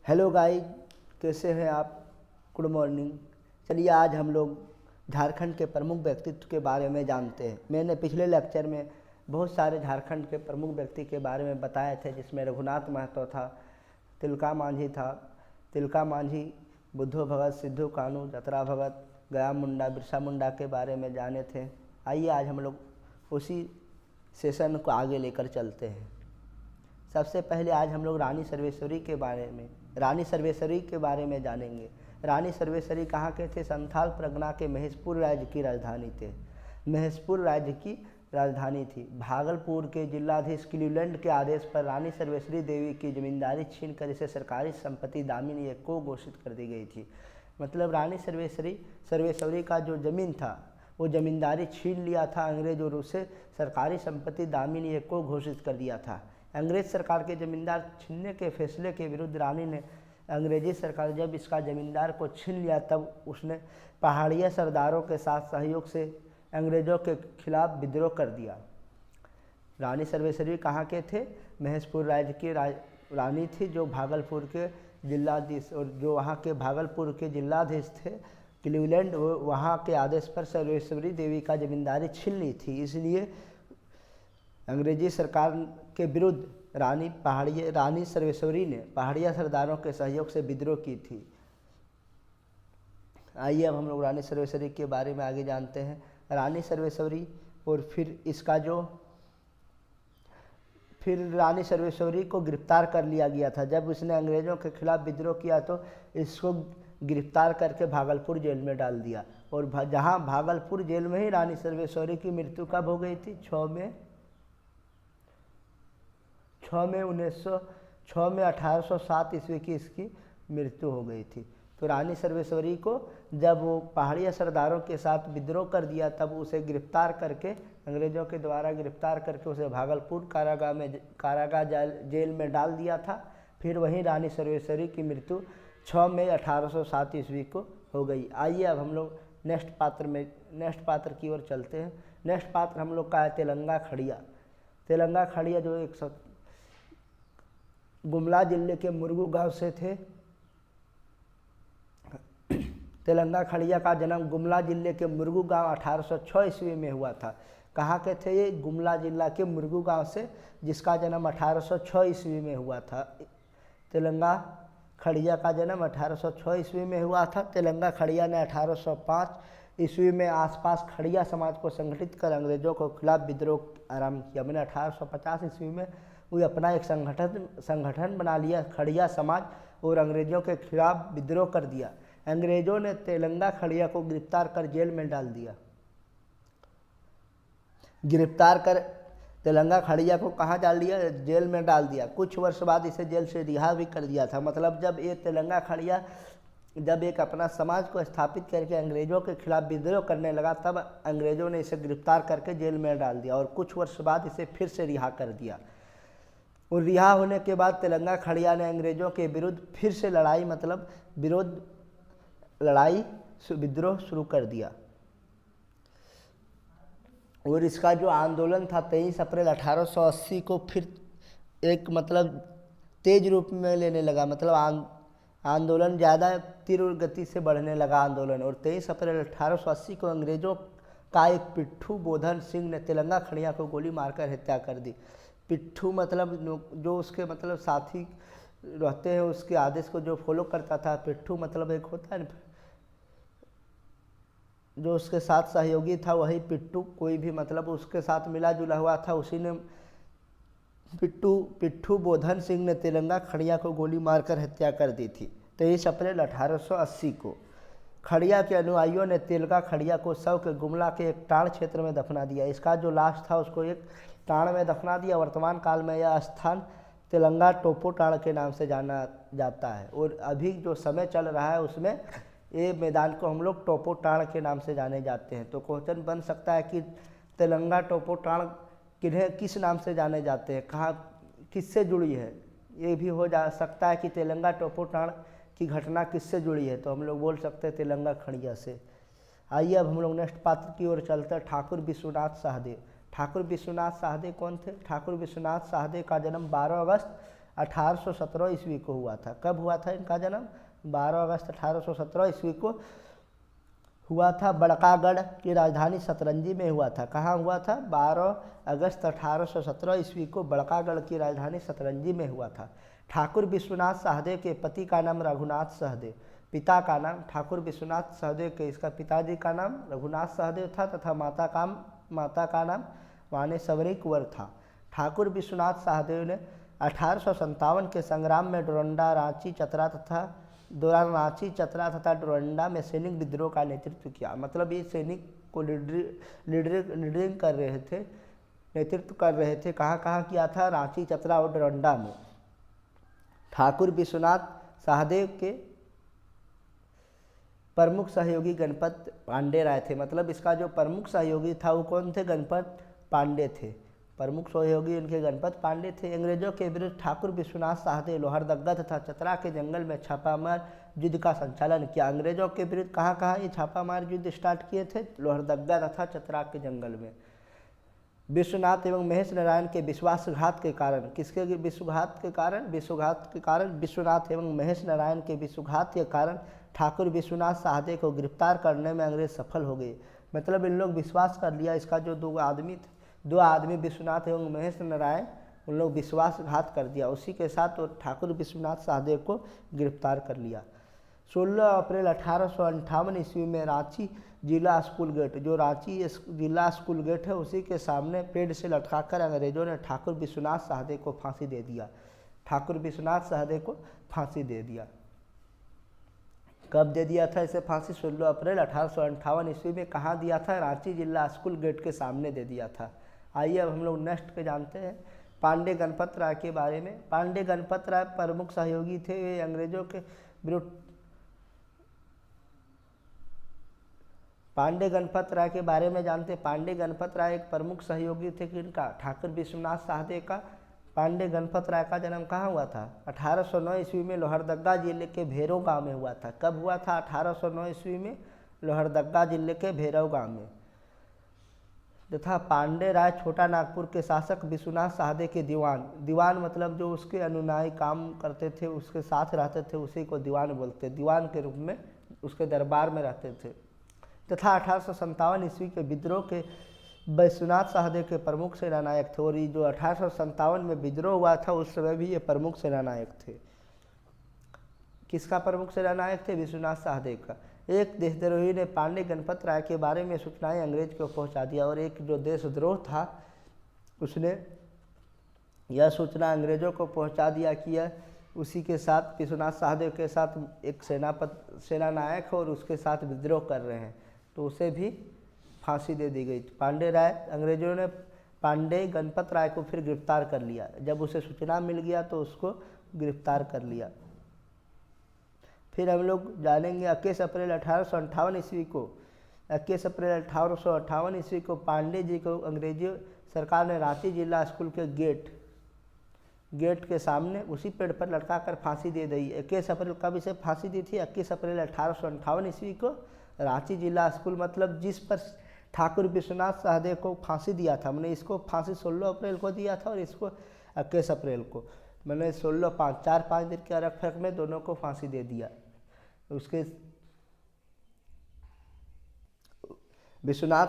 Hello guys, कैसे हैं आप? Good morning. चलिए आज हम लोग झारखंड के प्रमुख व्यक्तित्व के बारे में जानते हैं। मैंने पिछले लेक्चर में बहुत सारे झारखंड के प्रमुख व्यक्ति के बारे में बताए थे, जिसमें रघुनाथ महतो था, तिलका मांझी, बुद्धो भगत, सिद्धू कानू, जतरा भगत, गया मुंडा, बिरसा मुंडा के बारे में जाने थे। आइए आज हम लोग उसी सेशन को आगे लेकर चलते हैं। सबसे पहले आज हम लोग रानी सर्वेश्वरी के बारे में जानेंगे। रानी सर्वेश्वरी कहाँ के थे? संथाल परगना के महेशपुर राज्य की राजधानी थे। महेशपुर राज्य की राजधानी थी। भागलपुर के जिलाधीश क्लीवलैंड के आदेश पर रानी सर्वेश्वरी देवी की जमींदारी छीनकर इसे सरकारी संपत्ति दामिनी एक को घोषित कर दी गई थी। मतलब रानी सर्वेश्वरी का जो ज़मीन था वो ज़मींदारी छीन लिया था अंग्रेजों और उसे सरकारी संपत्ति दामिनी एक को घोषित कर दिया था। अंग्रेज सरकार के ज़मींदार छीनने के फैसले के विरुद्ध रानी ने अंग्रेजी सरकार जब इसका ज़मींदार को छीन लिया तब उसने पहाड़िया सरदारों के साथ सहयोग से अंग्रेज़ों के खिलाफ विद्रोह कर दिया। रानी सर्वेश्वरी कहाँ के थे? महेशपुर राज्य की रानी थी, जो भागलपुर के जिलाधीश और जो वहाँ के भागलपुर के जिलाधीश थे क्लीवलैंड, वहाँ के आदेश पर सर्वेश्वरी देवी का ज़मींदारी छीन ली थी। इसलिए अंग्रेजी सरकार के विरुद्ध रानी सर्वेश्वरी ने पहाड़िया सरदारों के सहयोग से विद्रोह की थी। आइए अब हम लोग रानी सर्वेश्वरी के बारे में आगे जानते हैं। रानी सर्वेश्वरी और फिर रानी सर्वेश्वरी को गिरफ्तार कर लिया गया था। जब उसने अंग्रेज़ों के खिलाफ विद्रोह किया तो इसको गिरफ्तार करके भागलपुर जेल में डाल दिया। और जहां भागलपुर जेल में ही रानी सर्वेश्वरी की मृत्यु कब हो गई थी? 6 में 1807 ईस्वी की इसकी मृत्यु हो गई थी। तो रानी सर्वेश्वरी को जब वो पहाड़िया सरदारों के साथ विद्रोह कर दिया तब उसे गिरफ्तार करके अंग्रेज़ों के द्वारा गिरफ्तार करके उसे भागलपुर कारागाह जेल में डाल दिया था। फिर वहीं रानी सर्वेश्वरी की मृत्यु 6 मई 1807 ईस्वी को हो गई। आइए अब हम लोग नेक्स्ट पात्र की ओर चलते हैं। नेक्स्ट पात्र हम लोग का है तेलंगा खड़िया, जो एक गुमला जिले के मुरगू गांव से थे। तेलंगा खड़िया का जन्म गुमला जिले के मुरगू गांव 1806 ईस्वी में हुआ था। कहाँ के थे ये? गुमला जिला के मुरगू गांव से, जिसका जन्म 1806 ईस्वी में हुआ था। तेलंगा खड़िया का जन्म 1806 ईस्वी में हुआ था। तेलंगा खड़िया ने 1805 ईस्वी में आसपास खड़िया समाज को संगठित कर अंग्रेजों के खिलाफ विद्रोह आरंभ किया। मैंने 1850 ईस्वी में वो अपना एक संगठन बना लिया खड़िया समाज और अंग्रेजों के खिलाफ विद्रोह कर दिया। अंग्रेजों ने तेलंगा खड़िया को गिरफ्तार कर जेल में डाल दिया। गिरफ्तार कर तेलंगा खड़िया को कहाँ डाल दिया? जेल में डाल दिया। कुछ वर्ष बाद इसे जेल से रिहा भी कर दिया था। मतलब जब ये तेलंगा खड़िया जब एक अपना समाज को स्थापित करके अंग्रेजों के खिलाफ विद्रोह करने लगा तब अंग्रेजों ने इसे गिरफ्तार करके जेल में डाल दिया और कुछ वर्ष बाद इसे फिर से रिहा कर दिया। और रिहा होने के बाद तेलंगा खड़िया ने अंग्रेजों के विरुद्ध फिर से विद्रोह शुरू कर दिया। और इसका जो आंदोलन था 23 अप्रैल 1880 को फिर एक तेज रूप में लेने लगा। आंदोलन ज़्यादा तीव्र गति से बढ़ने लगा आंदोलन। और 23 अप्रैल 1880 को अंग्रेजों का एक पिट्ठू बोधन सिंह ने तेलंगा खड़िया को गोली मारकर हत्या कर दी। पिट्ठू जो उसके साथी रहते हैं, उसके आदेश को जो फॉलो करता था। पिट्ठू एक होता है ना, जो उसके साथ सहयोगी था वही पिट्ठू। कोई भी उसके साथ मिला जुला हुआ था, उसी ने पिट्ठू बोधन सिंह ने तेलंगा खड़िया को गोली मारकर हत्या कर दी थी 23 अप्रैल 1880 को। खड़िया के अनुयायियों ने तेलंगा खड़िया को शव के गुमला के एक टाण क्षेत्र में दफना दिया। इसका जो लाश था उसको एक टाण में दफना दिया। वर्तमान काल में यह स्थान तेलंगा टोपो टाण के नाम से जाना जाता है। और अभी जो समय चल रहा है उसमें ये मैदान को हम लोग टोपो टाण के नाम से जाने जाते हैं। तो क्वेश्चन बन सकता है कि तेलंगा टोपो टाण किस नाम से जाने जाते हैं, किससे जुड़ी है? ये भी हो जा सकता है कि तेलंगा टोपो टाण की घटना किससे जुड़ी है, तो हम लोग बोल सकते हैं तेलंगा खड़िया से। आइए अब हम लोग नेक्स्ट पात्र की ओर चलते हैं। ठाकुर विश्वनाथ साहदेव कौन थे? ठाकुर विश्वनाथ साहदेव का जन्म 12 अगस्त 1817 ईस्वी को हुआ था। कब हुआ था इनका जन्म? 12 अगस्त 1817 ईस्वी को हुआ था। बड़कागढ़ की राजधानी सतरंजी में हुआ था। कहाँ हुआ था? 12 अगस्त 1817 ईस्वी को बड़कागढ़ की राजधानी सतरंजी में हुआ था। ठाकुर विश्वनाथ सहदेव के पति का नाम रघुनाथ सहदेव, पिता का नाम ठाकुर विश्वनाथ सहदेव के इसका पिताजी का नाम रघुनाथ सहदेव था तथा माता का नाम मानेसवरी कुंवर था। ठाकुर विश्वनाथ सहदेव ने 1857 के संग्राम में डोरंडा, रांची, चतरा तथा डोरंडा में सैनिक विद्रोह का नेतृत्व किया। मतलब ये सैनिक को लीडरिंग कर रहे थे, नेतृत्व कर रहे थे। कहाँ कहाँ किया था? रांची, चतरा और डोरंडा में। ठाकुर विश्वनाथ सहदेव के प्रमुख सहयोगी गणपत पांडे राय थे। मतलब इसका जो प्रमुख सहयोगी था वो कौन थे? गणपत पांडे थे। प्रमुख सहयोगी उनके गणपत पांडे थे। अंग्रेजों के विरुद्ध ठाकुर विश्वनाथ सहदेव लोहरदग्गा तथा चतरा के जंगल में छापामार युद्ध का संचालन किया। अंग्रेजों के विरुद्ध कहाँ कहाँ ये छापामार युद्ध स्टार्ट किए थे? लोहरदग्गा तथा चतरा के जंगल में। विश्वनाथ एवं महेश नारायण के विश्वासघात के कारण, किसके विश्वासघात के कारण? विश्वनाथ एवं महेश नारायण के विश्वासघात के कारण ठाकुर विश्वनाथ सहदेव को गिरफ्तार करने में अंग्रेज सफल हो गए। मतलब इन लोग विश्वास कर लिया, इसका जो दो आदमी विश्वनाथ एवं महेश नारायण, उन लोग विश्वासघात कर दिया। उसी के साथ तो ठाकुर विश्वनाथ सहदेव को गिरफ्तार कर लिया। 16 अप्रैल 1858 ईस्वी में रांची जिला स्कूल गेट, जो रांची जिला स्कूल गेट है उसी के सामने पेड़ से लटकाकर अंग्रेजों ने ठाकुर विश्वनाथ सहदेव को फांसी दे दिया। ठाकुर विश्वनाथ सहदेव को फांसी दे दिया। कब दे दिया था इसे फांसी? 16 अप्रैल 1858 ईस्वी में। कहाँ दिया था? रांची जिला स्कूल गेट के सामने दे दिया था। आइए अब हम लोग नेक्स्ट पे जानते हैं पांडे गणपत राय के बारे में। पांडे गणपत राय प्रमुख सहयोगी थे। वे अंग्रेजों के विरुद्ध पांडे गणपत राय के बारे में जानते। पांडे गणपत राय एक प्रमुख सहयोगी थे किनका? ठाकुर विश्वनाथ सहदेव का। पांडे गणपत राय का जन्म कहाँ हुआ था? 1809 ईस्वी में लोहरदग्गा जिले के भैरव गांव में हुआ था। कब हुआ था? 1809 ईस्वी में लोहरदग्गा जिले के भैरव गांव में। तथा पांडे राय छोटा नागपुर के शासक विश्वनाथ सहदेव के दीवान मतलब जो उसके अनुयायी काम करते थे, उसके साथ रहते थे, उसी को दीवान बोलते। दीवान के रूप में उसके दरबार में रहते थे। तथा 1857 ईस्वी के विद्रोह के विश्वनाथ सहदेव के प्रमुख सेनानायक थे। और ये जो 1857 में विद्रोह हुआ था उस समय भी ये प्रमुख सेनानायक थे। किसका प्रमुख सेनानायक थे? विश्वनाथ सहदेव का। एक देशद्रोही ने पांडे गणपत राय के बारे में सूचनाएं अंग्रेज को पहुंचा दिया और एक जो देशद्रोह था उसने यह सूचना अंग्रेजों को पहुंचा दिया कि यह उसी के साथ विश्वनाथ सहदेव के साथ एक सेनानायक और उसके साथ विद्रोह कर रहे हैं, तो उसे भी फांसी दे दी गई। अंग्रेजों ने पांडे गणपत राय को फिर गिरफ्तार कर लिया। जब उसे सूचना मिल गया तो उसको गिरफ्तार कर लिया। फिर हम लोग जानेंगे 21 अप्रैल 1858 ईस्वी को 21 अप्रैल 1858 ईस्वी को पांडे जी को अंग्रेजी सरकार ने रांची जिला स्कूल के गेट के सामने उसी पेड़ पर लटका कर फांसी दे दी। 21 अप्रैल कब इसे फांसी दी थी? 21 अप्रैल 1858 ईस्वी को रांची जिला स्कूल, मतलब जिस पर ठाकुर विश्वनाथ सहदेव को फांसी दिया था। मैंने इसको फांसी 16 अप्रैल को दिया था और इसको 21 अप्रैल को। मैंने 4-5 दिन के फर्क में दोनों को फांसी दे दिया। उसके विश्वनाथ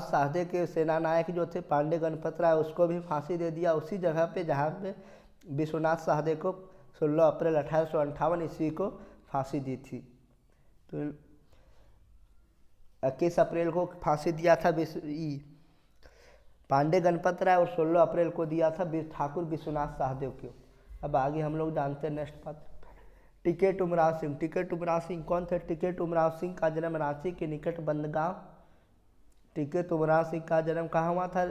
सहदेव के सेनानायक जो थे पांडे गणपत राय, उसको भी फांसी दे दिया उसी जगह पे जहाँ पे विश्वनाथ सहदेव को 16 अप्रैल 1858 ईस्वी को फांसी दी थी। तो 21 अप्रैल को फांसी दिया था पांडे गणपत राय और 16 अप्रैल को दिया था ठाकुर विश्वनाथ सहदेव को। अब आगे हम लोग जानते हैं नेक्स्ट बात। टिकैत उमराव सिंह। टिकैत उमराव सिंह कौन थे? टिकैत उमराव सिंह का जन्म रांची के निकट बंदगांव। टिकैत उमराव सिंह का जन्म कहाँ हुआ था?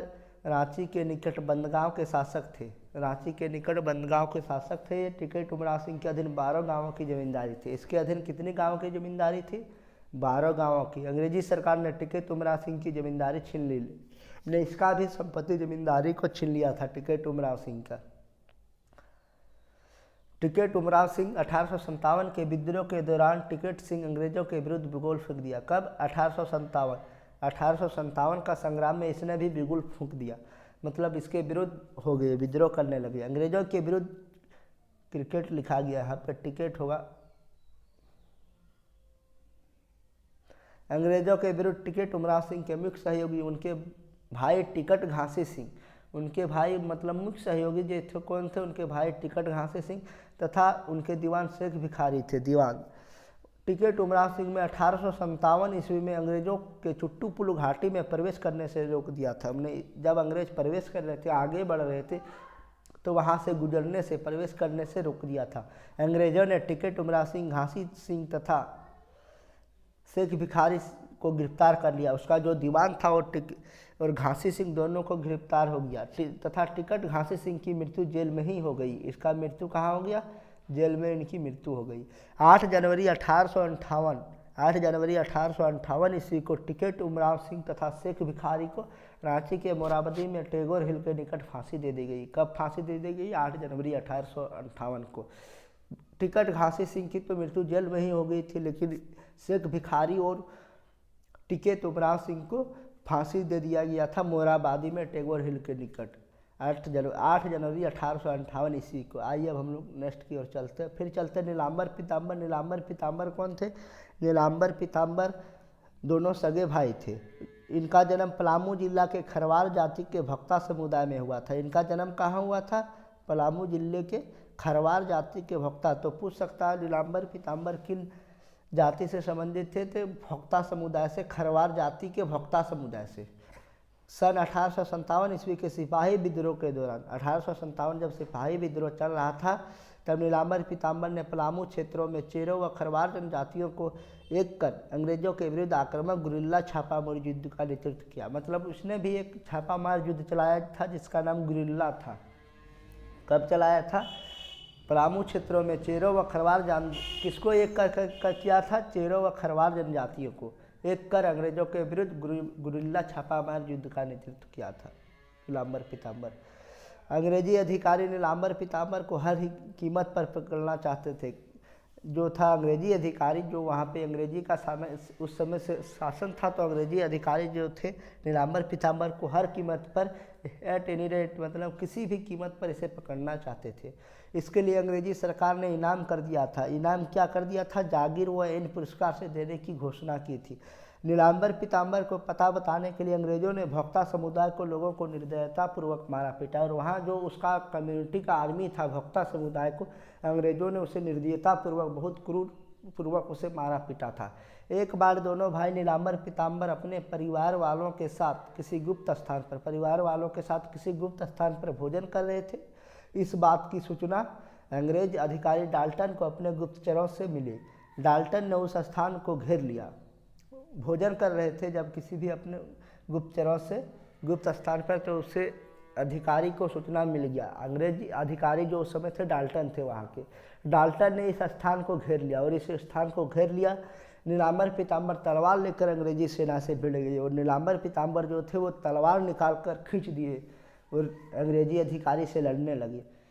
रांची के निकट बंदगांव के शासक थे। रांची के निकट बंदगांव के शासक थे। टिकैत उमराव सिंह के अधीन 12 गांवों की जमींदारी थी। इसके अधीन कितने गांवों की जमींदारी थी? 12 गांवों की। अंग्रेजी सरकार ने टिकैत उमराव सिंह की जमींदारी छीन ली, ने इसका भी संपत्ति जमींदारी को छीन लिया था टिकैत उमराव सिंह का। टिकैत उमराव सिंह 1857 के विद्रोह के दौरान टिकैत सिंह अंग्रेजों के विरुद्ध बिगुल फूंक दिया। कब? 1857 का संग्राम में इसने भी बिगुल फूंक दिया, मतलब इसके विरुद्ध हो गए, विद्रोह करने लगे। अंग्रेजों के विरुद्ध क्रिकेट लिखा गया यहाँ पे, टिकट होगा। अंग्रेजों के विरुद्ध टिकट उमराव सिंह के मुख्य सहयोगी उनके भाई टिकट घासी सिंह, उनके भाई मतलब मुख्य सहयोगी जो थे कौन थे, उनके भाई टिकट घासी सिंह तथा उनके दीवान शेख भिखारी थे। दीवान टिकट उमराव सिंह में 1857 ईस्वी में अंग्रेजों के चुट्टू पुलू घाटी में प्रवेश करने से रोक दिया था। हमने जब अंग्रेज प्रवेश कर रहे थे, आगे बढ़ रहे थे, तो वहाँ से गुजरने से, प्रवेश करने से रोक दिया था। अंग्रेजों ने टिकट उमराव सिंह, घासी सिंह तथा शेख भिखारी को गिरफ्तार कर लिया। उसका जो दीवान था वो और घासी सिंह दोनों को गिरफ्तार हो गया तथा टिकट घासी सिंह की मृत्यु जेल में ही हो गई। इसका मृत्यु कहाँ हो गया? जेल में इनकी मृत्यु हो गई। 8 जनवरी 1858 ईस्वी को टिकट उमराव सिंह तथा शेख भिखारी को रांची के मोराबादी में टैगोर हिल के निकट फांसी दे दी गई। कब फांसी दे दी गई? 8 जनवरी 1858 को। टिकट घासी सिंह की तो मृत्यु जेल में ही हो गई थी, लेकिन शेख भिखारी और टिकट उमराव सिंह को फांसी दे दिया गया था मोराबादी में टैगोर हिल के निकट 8 जनवरी 1858 ईस्वी को। आइए अब हम लोग नेक्स्ट की ओर चलते हैं। फिर चलते हैं नीलांबर पीताम्बर। नीलांबर पीताम्बर कौन थे? नीलांबर पीताम्बर दोनों सगे भाई थे। इनका जन्म पलामू जिला के खरवार जाति के भक्ता समुदाय में हुआ था। इनका जन्म कहाँ हुआ था? पलामू जिले के खरवार जाति के भक्ता। तो पूछ सकता है नीलांबर पीताम्बर किन जाति से संबंधित थे? तो भक्ता समुदाय से, खरवार जाति के भक्ता समुदाय से। सन 1857 ईस्वी के सिपाही विद्रोह के दौरान, 1857 जब सिपाही विद्रोह चल रहा था, तब नीलांबर पीताम्बर ने पलामू क्षेत्रों में चेरो व खरवार जनजातियों को एक कर अंग्रेजों के विरुद्ध आक्रामक गुरिल्ला छापामार युद्ध का नेतृत्व किया। मतलब उसने भी एक छापामार युद्ध चलाया था जिसका नाम गुरिल्ला था। कब चलाया था? पलामू क्षेत्रों में चेरो व खरवार किसको एक कर किया था? चेरो व खरवार जनजातियों को एक कर अंग्रेजों के विरुद्ध गुरिल्ला छापामार युद्ध का नेतृत्व किया था नीलांबर पीताम्बर। अंग्रेजी अधिकारी नीलांबर पीताम्बर को हर ही कीमत पर पकड़ना चाहते थे। जो था अंग्रेजी अधिकारी, जो वहाँ पे अंग्रेजी का उस समय से शासन था, तो अंग्रेजी अधिकारी जो थे नीलांबर पीताम्बर को हर कीमत पर, एट एनी रेट, मतलब किसी भी कीमत पर इसे पकड़ना चाहते थे। इसके लिए अंग्रेजी सरकार ने इनाम कर दिया था। इनाम क्या कर दिया था? जागीर व इन पुरस्कार से देने की घोषणा की थी। नीलांबर पीताम्बर को पता बताने के लिए अंग्रेजों ने भक्ता समुदाय को लोगों को निर्दयतापूर्वक मारा पीटा, और वहाँ जो उसका कम्युनिटी का आदमी था भक्ता समुदाय को, अंग्रेजों ने उसे निर्दयतापूर्वक, बहुत क्रूरपूर्वक उसे मारा पीटा था। एक बार दोनों भाई नीलांबर पीताम्बर अपने परिवार वालों के साथ किसी गुप्त स्थान पर भोजन कर रहे थे। इस बात की सूचना अंग्रेज अधिकारी डाल्टन को अपने गुप्तचरों से मिली। डाल्टन ने उस स्थान को घेर लिया। भोजन कर रहे थे जब किसी भी अपने गुप्तचरों से गुप्त स्थान पर, तो उससे अधिकारी को सूचना मिल गया। अंग्रेजी अधिकारी जो उस समय थे डाल्टन थे वहाँ के। डाल्टन ने इस स्थान को घेर लिया, और इस स्थान को घेर लिया। नीलांबर पीताम्बर तलवार लेकर अंग्रेजी सेना से भिड़ गए, और नीलांबर पीताम्बर जो थे वो तलवार निकाल कर खींच दिए और अंग्रेजी अधिकारी से लड़ने लगे।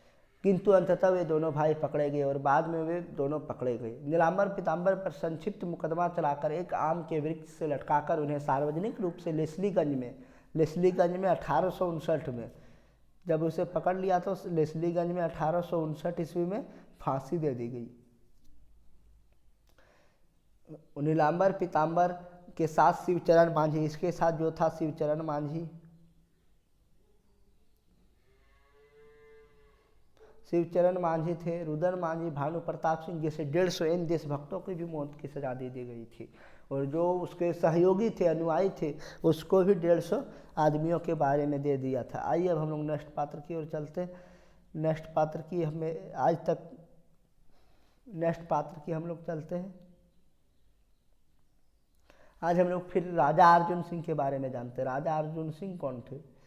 किंतु अंततः वे दोनों भाई पकड़े गए, और बाद में वे दोनों पकड़े गए। नीलांबर पीताम्बर पर संक्षिप्त मुकदमा चलाकर एक आम के वृक्ष से लटकाकर उन्हें सार्वजनिक रूप से लेस्लीगंज में 1859 में जब उसे पकड़ लिया तो लेस्लीगंज में 1859 ईस्वी में फांसी दे दी गई। नीलांबर पीताम्बर के साथ शिवचरण मांझी, इसके साथ जो था शिवचरण मांझी थे, रुदन मांझी, भानु प्रताप सिंह जैसे 150 देशभक्तों को भी मौत की सजा दे दी गई थी, और जो उसके सहयोगी थे, अनुयायी थे, उसको भी 150 आदमियों के बारे में दे दिया था। आइए अब हम लोग नेक्स्ट पात्र की ओर चलते हैं। नेक्स्ट पात्र की हम लोग चलते हैं। आज हम लोग फिर राजा अर्जुन सिंह के बारे में जानते हैं। राजा अर्जुन सिंह कौन थे?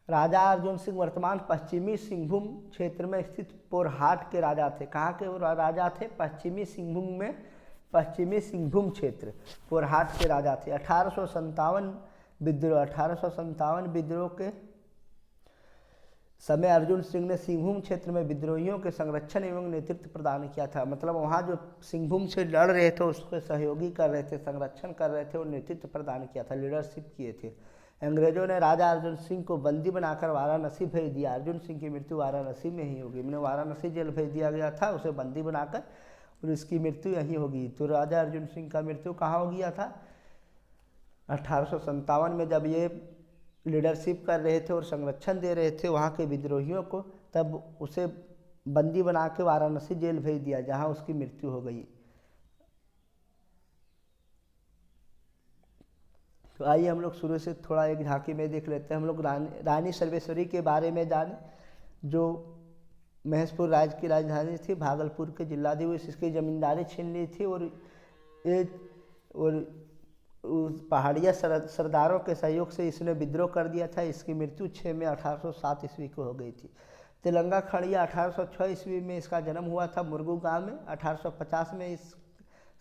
राजा अर्जुन सिंह वर्तमान पश्चिमी सिंहभूम क्षेत्र में स्थित पोरहाट के राजा थे। कहाँ के राजा थे? पश्चिमी सिंहभूम क्षेत्र पोरहाट के राजा थे। 1857 विद्रोह के समय अर्जुन सिंह ने सिंहभूम क्षेत्र में विद्रोहियों के संरक्षण एवं नेतृत्व प्रदान किया था। मतलब वहाँ जो सिंहभूम से लड़ रहे थे उसके सहयोगी कर रहे थे, संरक्षण कर रहे थे और नेतृत्व प्रदान किया था, लीडरशिप किए थे। अंग्रेजों ने राजा अर्जुन सिंह को बंदी बनाकर वाराणसी भेज दिया। अर्जुन सिंह की मृत्यु वाराणसी में ही होगी। मैंने वाराणसी जेल भेज दिया गया था उसे बंदी बनाकर, और इसकी मृत्यु यहीं होगी। तो राजा अर्जुन सिंह का मृत्यु कहाँ हो गया था? 1857 में, जब ये लीडरशिप कर रहे थे और संरक्षण दे रहे थे वहाँ के विद्रोहियों को, तब उसे बंदी बना के वाराणसी जेल भेज दिया, जहाँ उसकी मृत्यु हो गई। तो आइए हम लोग शुरू से थोड़ा एक झांकी में देख लेते हैं। हम लोग रानी सर्वेश्वरी के बारे में जाने, जो महेशपुर राज्य की राजधानी थी, भागलपुर के जिलाधीश इसकी जमींदारी छीन ली थी, और उस पहाड़िया सरदारों के सहयोग से इसने विद्रोह कर दिया था। इसकी मृत्यु 6 मई 1807 ईस्वी को हो गई थी। तेलंगा खड़िया 1806 ईस्वी में इसका जन्म हुआ था मुरगू गांव में। 1850 में इस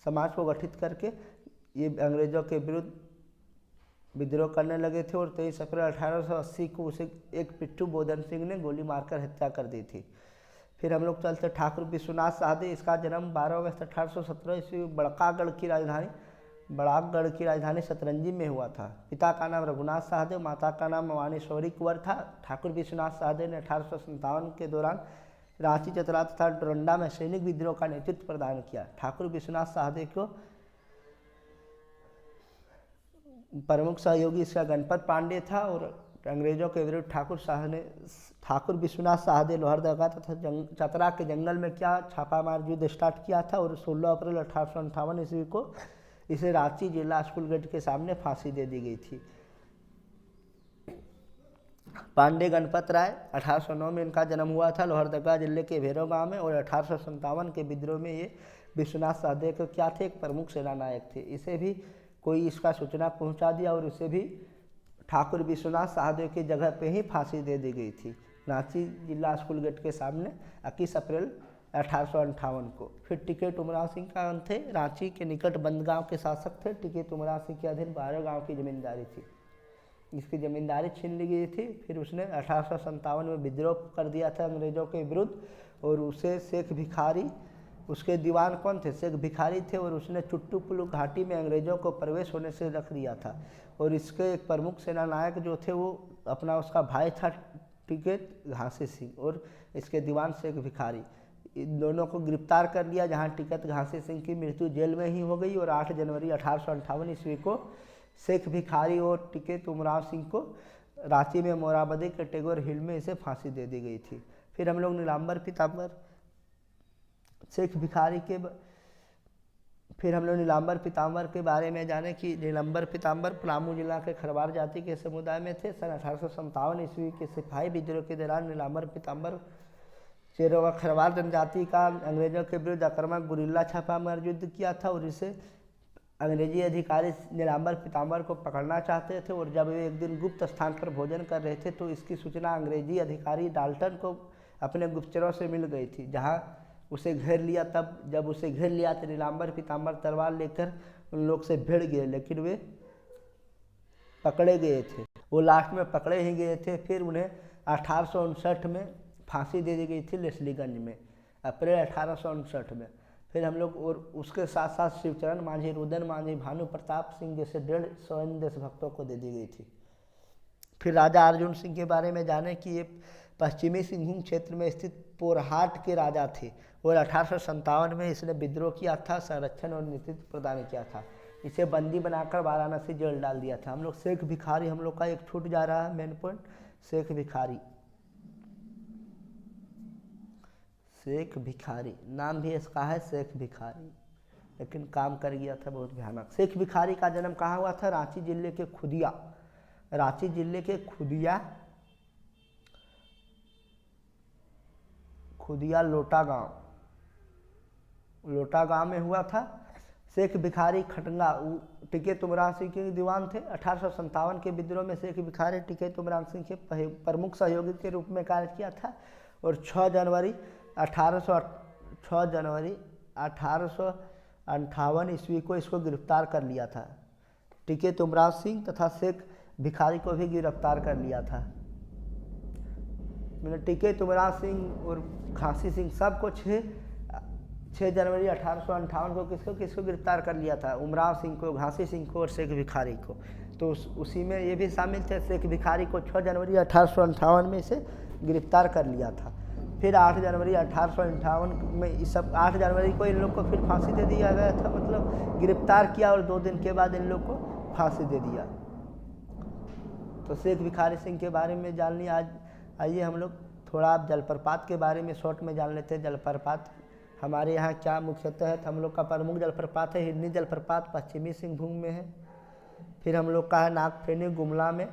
समाज को गठित करके ये अंग्रेजों के विरुद्ध विद्रोह करने लगे थे, और 23 अप्रैल 1880 को उसे एक पिट्ठू बोधन सिंह ने गोली मारकर हत्या कर दी थी। फिर हम लोग चलते ठाकुर विश्वनाथ साहदे। इसका जन्म 12 अगस्त 1817 ईस्वी बड़ागढ़ की राजधानी सतरंजी में हुआ था। पिता का नाम रघुनाथ साहदे, माता का नाम मानेश्वरी कुंवर था। ठाकुर विश्वनाथ साहदे ने 1857 के दौरान रांची, चतरा तथा डोरंडा में सैनिक विद्रोह का नेतृत्व प्रदान किया। ठाकुर विश्वनाथ साहदे को प्रमुख सहयोगी इसका गणपत पांडे था, और अंग्रेजों के विरुद्ध ठाकुर विश्वनाथ साहदे लोहरदगा तथा चतरा के जंगल में क्या छापामार युद्ध स्टार्ट किया था, और 16 अप्रैल 1858 ईस्वी को इसे रांची जिला स्कूल गेट के सामने फांसी दे दी गई थी। पांडे गणपत राय, 1809 में इनका जन्म हुआ था लोहरदगा जिले के भैरव गांव में, और 1857 के विद्रोह में ये विश्वनाथ साहदे को क्या थे, एक प्रमुख सेना नायक थे। इसे भी कोई इसका सूचना पहुंचा दिया, और उसे भी ठाकुर विश्वनाथ साहदे की जगह पे ही फांसी दे दी गई थी रांची जिला स्कूल गेट के सामने 21 अप्रैल 1858 को। फिर टिकैत उमराव सिंह का अंत थे। रांची के निकट बंदगांव के शासक थे। टिकैत उमराव सिंह के अधीन 12 गांव की जमींदारी थी। इसकी जमींदारी छीन ली गई थी। फिर उसने 1857 में विद्रोह कर दिया था अंग्रेजों के विरुद्ध, और उसे शेख भिखारी, उसके दीवान कौन थे, शेख भिखारी थे, और उसने चुट्टूपुलू घाटी में अंग्रेजों को प्रवेश होने से रख दिया था। और इसके एक प्रमुख सेना नायक जो थे वो उसका भाई था टिकैत घासी सिंह, और इसके दीवान शेख भिखारी। इन दोनों को गिरफ्तार कर लिया, जहां टिकैत घासी सिंह की मृत्यु जेल में ही हो गई, और 8 जनवरी 1858 ईस्वी को शेख भिखारी और टिकैत उमराव सिंह को रांची में मोराबादी के टेगोर हिल में इसे फांसी दे दी गई थी। फिर हम लोग नीलांबर पीताम्बर के बारे में जाने कि नीलांबर पीताम्बर पलामू जिला के खरवार जाति के समुदाय में थे। सन 1857 ईस्वी के सिपाही विद्रोह के दौरान नीलांबर पीताम्बर चेरोवा खरवार जनजाति का अंग्रेजों के विरुद्ध आक्रामक गुरिल्ला छापामार युद्ध किया था, और इसे अंग्रेजी अधिकारी नीलांबर पीताम्बर को पकड़ना चाहते थे। और जब वे एक दिन गुप्त स्थान पर भोजन कर रहे थे तो इसकी सूचना अंग्रेजी अधिकारी डाल्टन को अपने गुप्तचरों से मिल गई थी, जहां उसे घेर लिया। तब जब उसे घेर लिया तो नीलांबर पीताम्बर तलवार लेकर उन लोग से भिड़ गए, लेकिन वे पकड़े गए थे। वो लास्ट में पकड़े ही गए थे। फिर उन्हें 1859 में फांसी दे दी गई थी लेस्लीगंज में, अप्रैल 1859 में। फिर हम लोग और उसके साथ साथ शिवचरण मांझी, रुदन मांझी, भानु प्रताप सिंह जैसे 150 देशभक्तों को दे दी गई थी। फिर राजा अर्जुन सिंह के बारे में जाने कि ये पश्चिमी सिंहभूम क्षेत्र में स्थित पोरहाट के राजा थे, और 1857 में इसने विद्रोह किया था, संरक्षण और नेतृत्व प्रदान किया था। इसे बंदी बनाकर वाराणसी जेल डाल दिया था। हम लोग शेख भिखारी, हम लोग का एक छूट जा रहा है मेन पॉइंट, शेख भिखारी नाम भी इसका है शेख भिखारी, लेकिन काम कर गया था बहुत भयानक। शेख भिखारी का जन्म कहाँ हुआ था? रांची जिले के खुदिया लोटा गांव में हुआ था। शेख भिखारी खटंगा टिकैत उमराव सिंह के दीवान थे। 1857 के विद्रोह में शेख भिखारी टिकैत उमराव सिंह के प्रमुख सहयोगी के रूप में कार्य किया था, और 6 जनवरी 1858 ईस्वी को इसको गिरफ्तार कर लिया था। टिकैत उमराव सिंह तथा शेख भिखारी को भी गिरफ्तार कर लिया था। मैंने टिकैत उमराव सिंह और घासी सिंह सबको 6 जनवरी 1858 को किसको गिरफ्तार कर लिया था? उमराव सिंह को, घासी सिंह को और शेख भिखारी को। तो उसी में ये भी शामिल थे। शेख भिखारी को 6 जनवरी 1858 में इसे गिरफ्तार कर लिया था। फिर 8 जनवरी 1858 में इस सब 8 जनवरी को इन लोग को फिर फांसी दे दिया गया था, मतलब गिरफ्तार किया और 2 दिन के बाद इन लोग को फांसी दे दिया। तो शेख भिखारी सिंह के बारे में जान लिया। आज आइए हम लोग थोड़ा आप जलप्रपात के बारे में शॉर्ट में जान लेते हैं। जलप्रपात हमारे यहाँ क्या मुख्यतः है, तो हम लोग का प्रमुख जलप्रपात है हिरनी जलप्रपात, पश्चिमी सिंहभूम में है। फिर हम लोग का है नागफेनी गुमला में,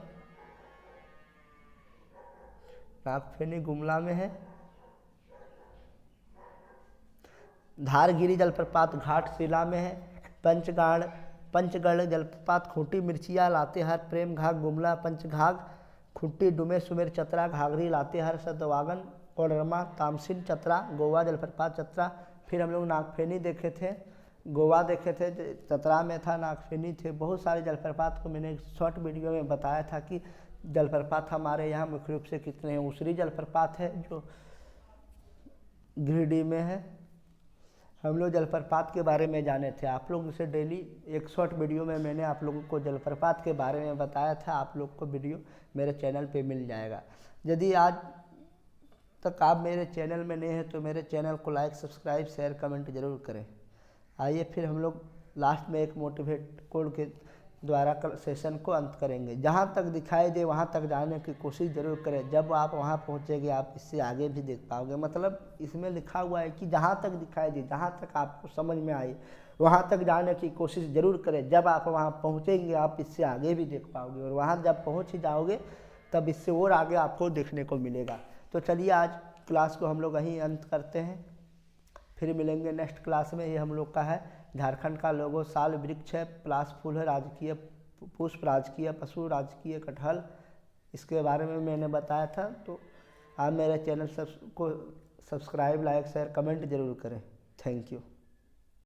नागफेनी गुमला में है। धारगिरी जलप्रपात घाटशिला में है। पंचगढ़ जलप्रपात खूंटी मिर्चिया लातेहार प्रेम घाट गुमला पंचघाघ खूंटी डुमे सुमेर चतरा घाघरी लातेहार सतवागन कोडरमा तामसिन चतरा गोवा जलप्रपात चतरा। फिर हम लोग नागफेनी देखे थे, गोवा देखे थे, चतरा में था, नागफेनी थे। बहुत सारे जलप्रपात को मैंने शॉर्ट वीडियो में बताया था कि जलप्रपात हमारे यहाँ मुख्य रूप से कितने हैं। उसरी जलप्रपात है जो गिरिडीह में है। हम लोग जलप्रपात के बारे में जाने थे। आप लोग उसे डेली एक शॉर्ट वीडियो में मैंने आप लोगों को जलप्रपात के बारे में बताया था। आप लोग को वीडियो मेरे चैनल पे मिल जाएगा। यदि आज तक आप मेरे चैनल में नए हैं तो मेरे चैनल को लाइक सब्सक्राइब शेयर कमेंट जरूर करें। आइए फिर हम लोग लास्ट में एक मोटिवेट कोड के द्वारा सेशन को अंत करेंगे। जहाँ तक दिखाई दे वहाँ तक जाने की कोशिश ज़रूर करें। जब आप वहाँ पहुँचेंगे आप इससे आगे भी देख पाओगे। मतलब इसमें लिखा हुआ है कि जहाँ तक दिखाई दे, जहाँ तक आपको समझ में आए वहाँ तक जाने की कोशिश ज़रूर करें। जब आप वहाँ पहुँचेंगे आप इससे आगे भी देख पाओगे, और वहाँ जब पहुँच ही जाओगे तब इससे और आगे आपको देखने को मिलेगा। तो चलिए आज क्लास को हम लोग यहीं अंत करते हैं, फिर मिलेंगे नेक्स्ट क्लास में। ये हम लोग का है झारखंड का लोगो साल वृक्ष है, पलाश फूल है, राजकीय पुष्प, राजकीय पशु, राजकीय कटहल, इसके बारे में मैंने बताया था। तो आप मेरे चैनल को सब्सक्राइब लाइक शेयर कमेंट जरूर करें। Thank you.